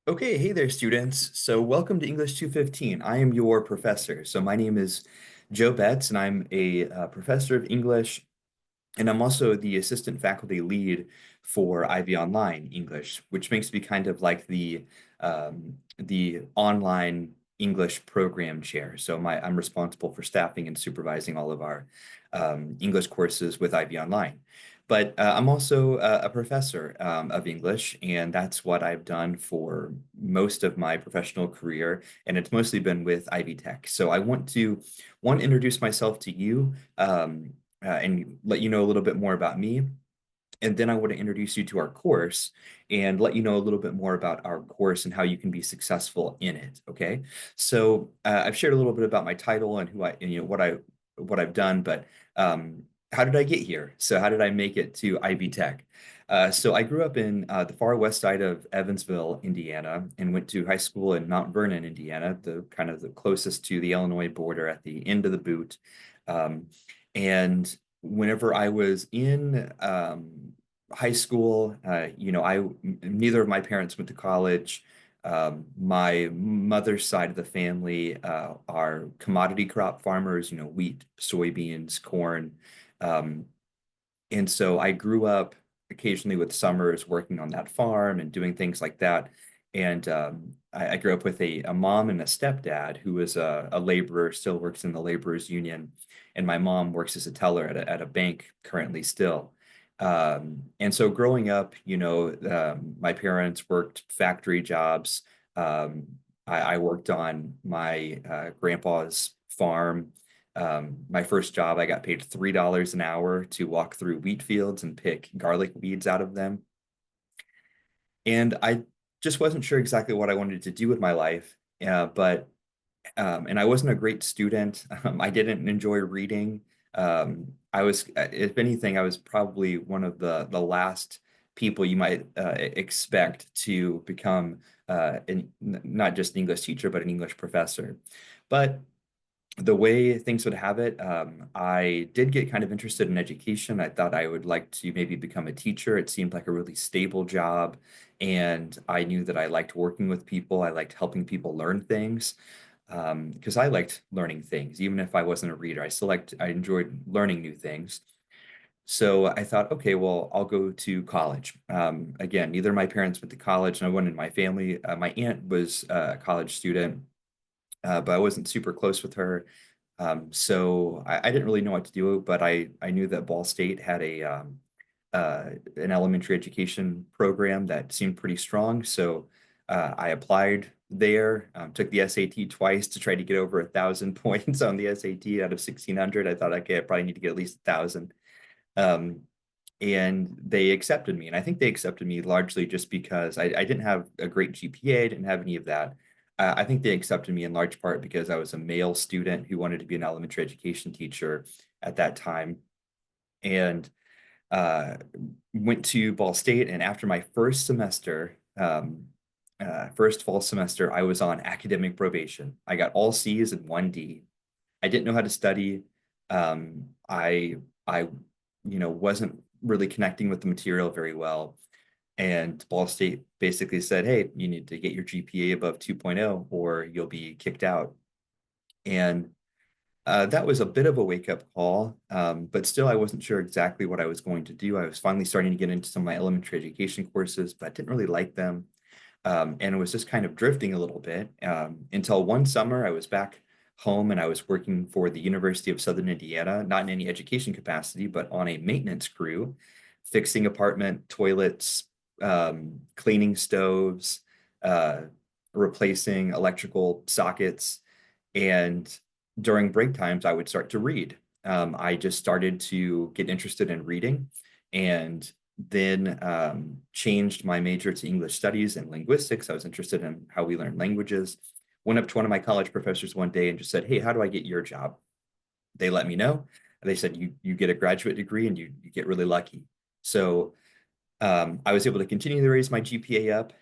Okay, hey there, students. So welcome to English 215. I am your professor. So my name is Joe Betts, and I'm a professor of English, and I'm also the assistant faculty lead for Ivy Online English, which makes me kind of like the online English program chair. So I'm responsible for staffing and supervising all of our English courses with Ivy Online. But I'm also a professor of English, and that's what I've done for most of my professional career, and it's mostly been with Ivy Tech. So I want to introduce myself to you. And let you know a little bit more about me. And then I want to introduce you to our course and let you know a little bit more about our course and how you can be successful in it. Okay. So I've shared a little bit about my title and who I, and, what I've done, but how did I get here? So how did I make it to Ivy Tech? So I grew up in the far west side of Evansville, Indiana, and went to high school in Mount Vernon, Indiana, the kind of the closest to the Illinois border at the end of the boot. Um, and whenever I was in high school, neither of my parents went to college. My mother's side of the family are commodity crop farmers, wheat, soybeans, corn. Um, and so I grew up occasionally with summers working on that farm and doing things like that. And I grew up with a mom and a stepdad who was a laborer, still works in the laborers union. And my mom works as a teller at a bank currently still. And so growing up, my parents worked factory jobs. Um, I worked on my grandpa's farm. My first job, I got paid $3 an hour to walk through wheat fields and pick garlic weeds out of them. And I just wasn't sure exactly what I wanted to do with my life. But and I wasn't a great student. I didn't enjoy reading. If anything, I was probably one of the last people you might expect to become not just an English teacher, but an English professor. But the way things would have it, I did get kind of interested in education. I thought I would like to maybe become a teacher. It seemed like a really stable job. And I knew that I liked working with people. I liked helping people learn things because I liked learning things. Even if I wasn't a reader, I enjoyed learning new things. So I thought, okay, well, I'll go to college. Again, neither of my parents went to college. No one in my family. My aunt was a college student, but I wasn't super close with her. So I didn't really know what to do, but I knew that Ball State had an elementary education program that seemed pretty strong. So I applied there, took the SAT twice to try to get over 1,000 points on the SAT out of 1,600. I thought, okay, I probably need to get at least 1,000. Um, and they accepted me. And I think they accepted me largely just because I didn't have a great GPA, didn't have any of that. I think they accepted me in large part because I was a male student who wanted to be an elementary education teacher at that time. And uh, went to Ball State. And after my first fall semester, I was on academic probation. I got all C's and one D. I didn't know how to study. I wasn't really connecting with the material very well. And Ball State basically said, hey, you need to get your GPA above 2.0 or you'll be kicked out. And that was a bit of a wake-up call, but still I wasn't sure exactly what I was going to do. I was finally starting to get into some of my elementary education courses, but I didn't really like them. And it was just kind of drifting a little bit until one summer I was back home and I was working for the University of Southern Indiana, not in any education capacity, but on a maintenance crew, fixing apartment toilets, cleaning stoves, uh, replacing electrical sockets. And during break times, I would start to read. I just started to get interested in reading and then changed my major to English studies and linguistics. I was interested in how we learn languages. Went up to one of my college professors one day and just said, hey, how do I get your job? They let me know. They said, you get a graduate degree and you get really lucky. So I was able to continue to raise my GPA up,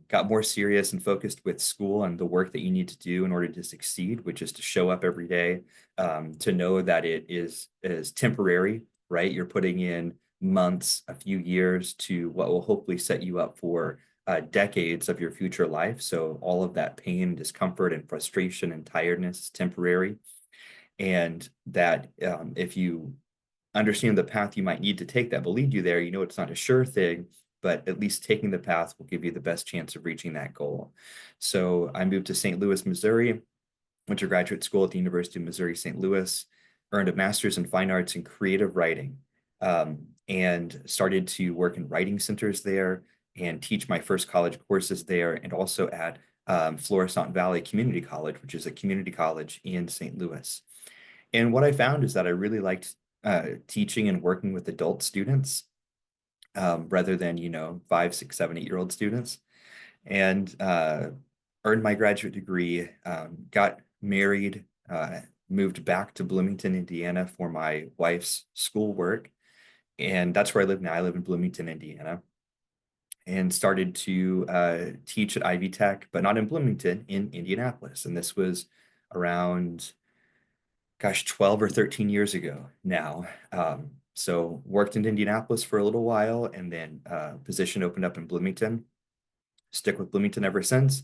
got more serious and focused with school and the work that you need to do in order to succeed, which is to show up every day, to know that it is temporary, right? You're putting in months, a few years to what will hopefully set you up for decades of your future life. So all of that pain, discomfort, and frustration and tiredness is temporary. And that if you understand the path you might need to take that will lead you there, you know it's not a sure thing, but at least taking the path will give you the best chance of reaching that goal. So I moved to St. Louis, Missouri, went to graduate school at the University of Missouri, St. Louis, earned a master's in fine arts and creative writing, and started to work in writing centers there and teach my first college courses there, and also at Florissant Valley Community College, which is a community college in St. Louis. And what I found is that I really liked teaching and working with adult students rather than, 5, 6, 7, 8-year-old students. And earned my graduate degree, got married, moved back to Bloomington, Indiana for my wife's schoolwork. And that's where I live now. I live in Bloomington, Indiana. And started to teach at Ivy Tech, but not in Bloomington, in Indianapolis. And this was around, 12 or 13 years ago now. So worked in Indianapolis for a little while, and then position opened up in Bloomington. Stick with Bloomington ever since.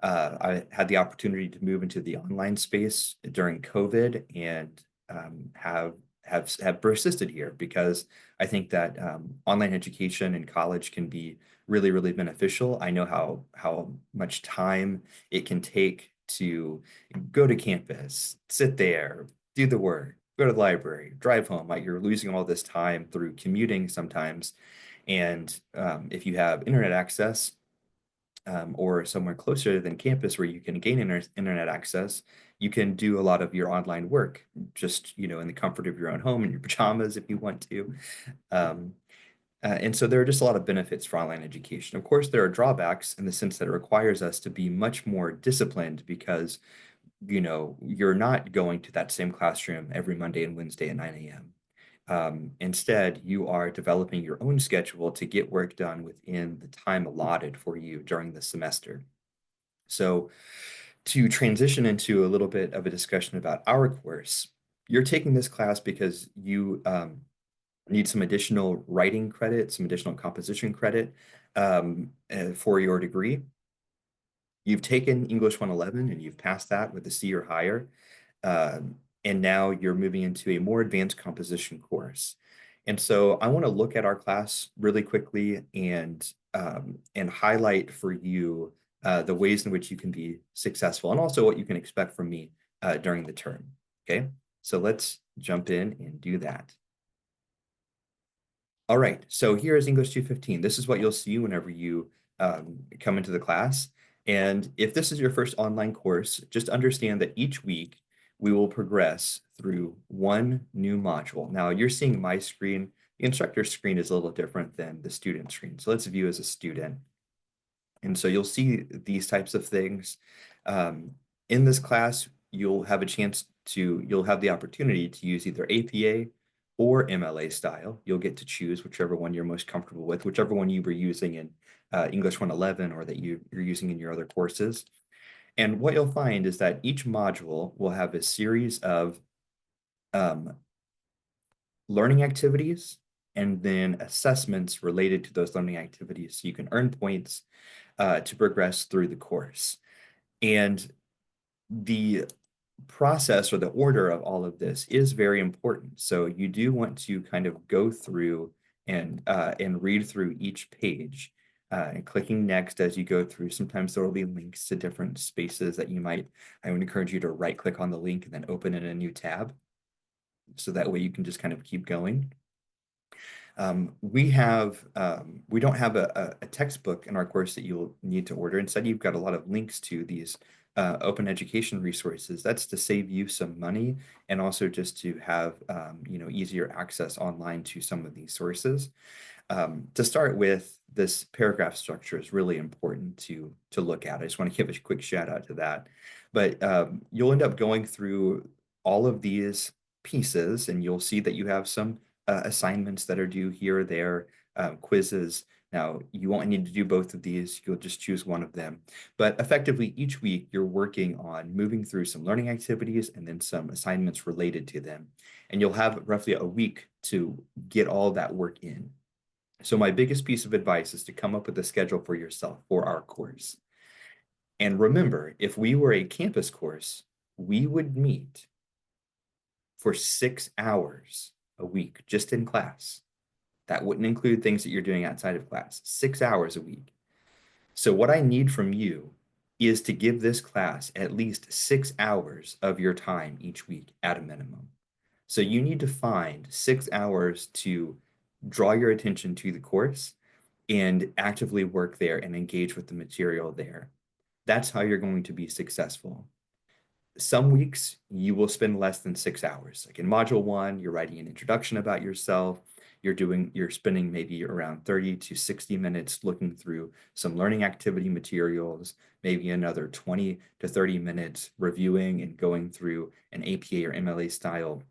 I had the opportunity to move into the online space during COVID, and have persisted here because I think that online education in college can be really, really beneficial. I know how much time it can take to go to campus, sit there, do the work, go to the library, drive home. Like, you're losing all this time through commuting sometimes. And if you have internet access, or somewhere closer than campus where you can gain internet access, you can do a lot of your online work just, in the comfort of your own home, in your pajamas if you want to. And so there are just a lot of benefits for online education. Of course, there are drawbacks in the sense that it requires us to be much more disciplined because, you're not going to that same classroom every Monday and Wednesday at 9 a.m. Instead, you are developing your own schedule to get work done within the time allotted for you during the semester. So to transition into a little bit of a discussion about our course, you're taking this class because you need some additional writing credit, some additional composition credit for your degree. You've taken English 111 and you've passed that with a C or higher. And now you're moving into a more advanced composition course. And so I want to look at our class really quickly and highlight for you the ways in which you can be successful, and also what you can expect from me during the term. Okay, so let's jump in and do that. All right, so here is English 215. This is what you'll see whenever you come into the class. And if this is your first online course, just understand that each week we will progress through one new module. Now, you're seeing my screen. The instructor's screen is a little different than the student screen. So let's view as a student. And so you'll see these types of things. In this class, you'll have the opportunity to use either APA or MLA style. You'll get to choose whichever one you're most comfortable with, whichever one you were using in English 111 or that you're using in your other courses. And what you'll find is that each module will have a series of learning activities and then assessments related to those learning activities. So you can earn points to progress through the course. And the process or the order of all of this is very important. So you do want to kind of go through and read through each page. And clicking next as you go through. Sometimes there will be links to different spaces that I would encourage you to right click on the link and then open in a new tab. So that way you can just kind of keep going. We don't have a textbook in our course that you'll need to order. Instead, you've got a lot of links to these open education resources. That's to save you some money and also just to have easier access online to some of these sources. To start with, this paragraph structure is really important to look at. I just want to give a quick shout out to that. But you'll end up going through all of these pieces, and you'll see that you have some assignments that are due here or there, quizzes. Now, you won't need to do both of these. You'll just choose one of them. But effectively, each week, you're working on moving through some learning activities and then some assignments related to them. And you'll have roughly a week to get all that work in. So my biggest piece of advice is to come up with a schedule for yourself for our course. And remember, if we were a campus course, we would meet for 6 hours a week just in class. That wouldn't include things that you're doing outside of class, 6 hours a week. So what I need from you is to give this class at least 6 hours of your time each week at a minimum. So you need to find 6 hours to draw your attention to the course and actively work there and engage with the material there. That's how you're going to be successful. Some weeks you will spend less than 6 hours. Like in module one, you're writing an introduction about yourself. You're spending maybe around 30 to 60 minutes looking through some learning activity materials, maybe another 20 to 30 minutes reviewing and going through an APA or MLA style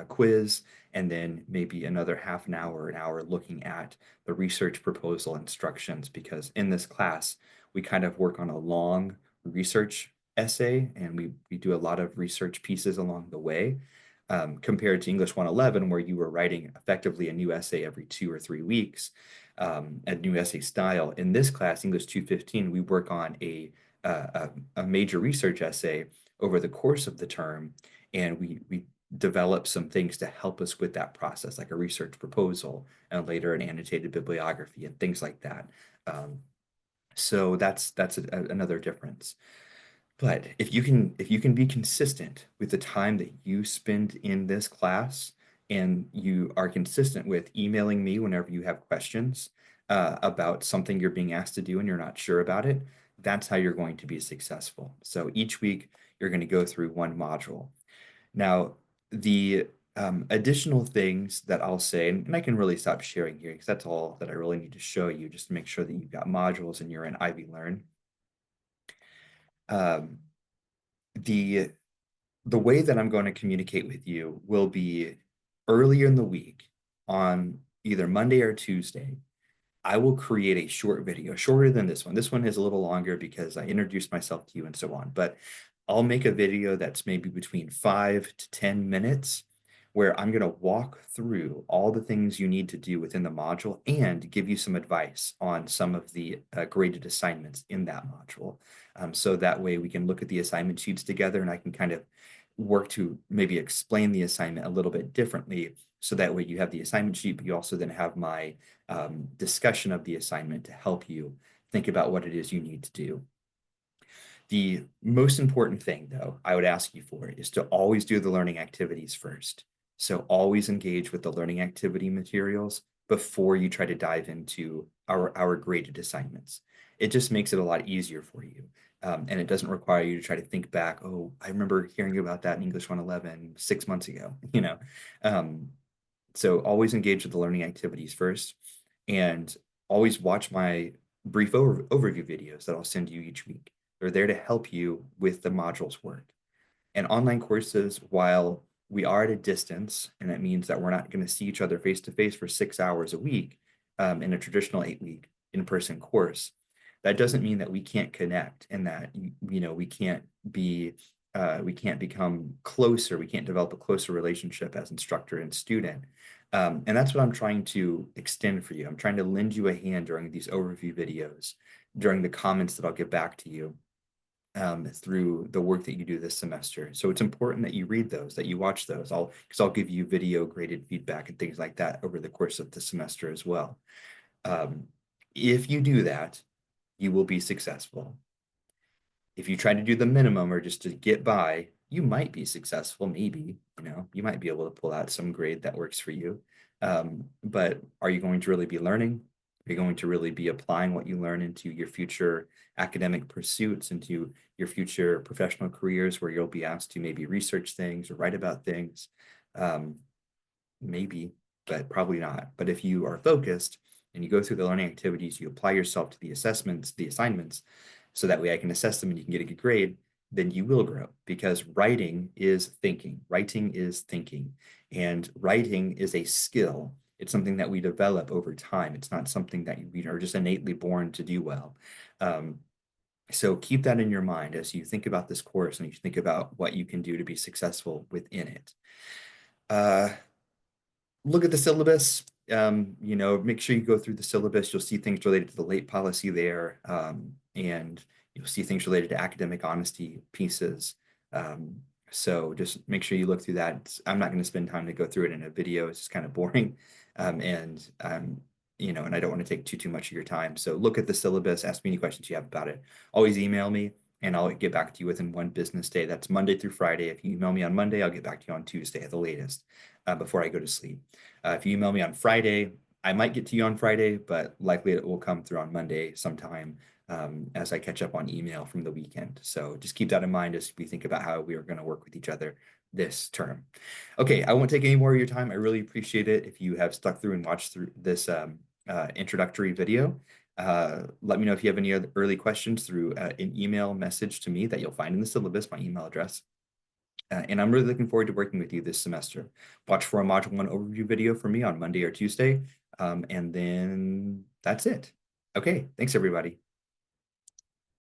quiz, and then maybe another half an hour looking at the research proposal instructions, because in this class, we kind of work on a long research essay and we do a lot of research pieces along the way, compared to English 111, where you were writing effectively a new essay every 2 or 3 weeks, a new essay style. In this class, English 215, we work on a major research essay over the course of the term, and we develop some things to help us with that process, like a research proposal and later an annotated bibliography and things like that. So that's another difference. But if you can be consistent with the time that you spend in this class, and you are consistent with emailing me whenever you have questions about something you're being asked to do and you're not sure about it, that's how you're going to be successful. So each week you're going to go through one module. Now, the additional things that I'll say, and I can really stop sharing here because that's all that I really need to show you, just to make sure that you've got modules and you're in Ivy Learn. Um, the the way that I'm going to communicate with you will be earlier in the week on either Monday or Tuesday. I will create a short video, shorter than this one. This one is a little longer because I introduced myself to you and so on, but I'll make a video that's maybe between 5 to 10 minutes, where I'm going to walk through all the things you need to do within the module and give you some advice on some of the graded assignments in that module. So that way we can look at the assignment sheets together, and I can kind of work to maybe explain the assignment a little bit differently. So that way you have the assignment sheet, but you also then have my discussion of the assignment to help you think about what it is you need to do. The most important thing, though, I would ask you for is to always do the learning activities first. So always engage with the learning activity materials before you try to dive into our graded assignments. It just makes it a lot easier for you. And it doesn't require you to try to think back, oh, I remember hearing about that in English 111 6 months ago, you know. So always engage with the learning activities first, and always watch my brief overview videos that I'll send you each week. They're there to help you with the modules work. And online courses, while we are at a distance, and that means that we're not going to see each other face to face for 6 hours a week in a traditional 8-week in-person course, that doesn't mean that we can't connect, and that we can't become closer. We can't develop a closer relationship as instructor and student. And that's what I'm trying to extend for you. I'm trying to lend you a hand during these overview videos, during the comments that I'll get back to you through the work that you do this semester. So it's important that you read those, that you watch those. Because I'll give you video graded feedback and things like that over the course of the semester as well. If you do that, you will be successful. If you try to do the minimum or just to get by, you might be successful, maybe, you might be able to pull out some grade that works for you. But are you going to really be learning? Are you going to really be applying what you learn into your future academic pursuits, into your future professional careers, where you'll be asked to maybe research things or write about things? Maybe, but probably not. But if you are focused and you go through the learning activities, you apply yourself to the assessments, the assignments, so that way I can assess them and you can get a good grade, then you will grow, because writing is thinking. Writing is thinking. And writing is a skill. It's something that we develop over time. It's not something that we are just innately born to do well. So keep that in your mind as you think about this course and you think about what you can do to be successful within it. Look at the syllabus. make sure you go through the syllabus. You'll see things related to the late policy there, and you'll see things related to academic honesty pieces. So just make sure you look through that. I'm not going to spend time to go through it in a video. It's just kind of boring. And I don't want to take too much of your time. So look at the syllabus, ask me any questions you have about it. Always email me and I'll get back to you within one business day. That's Monday through Friday. If you email me on Monday, I'll get back to you on Tuesday at the latest, before I go to sleep. If you email me on Friday, I might get to you on Friday, but likely it will come through on Monday sometime, as I catch up on email from the weekend. So just keep that in mind as we think about how we are going to work with each other this term. Okay, I won't take any more of your time. I really appreciate it if you have stuck through and watched through this introductory video. Let me know if you have any other early questions through an email message to me that you'll find in the syllabus, my email address. And I'm really looking forward to working with you this semester. Watch for a Module 1 overview video from me on Monday or Tuesday. And then that's it. Okay, thanks everybody.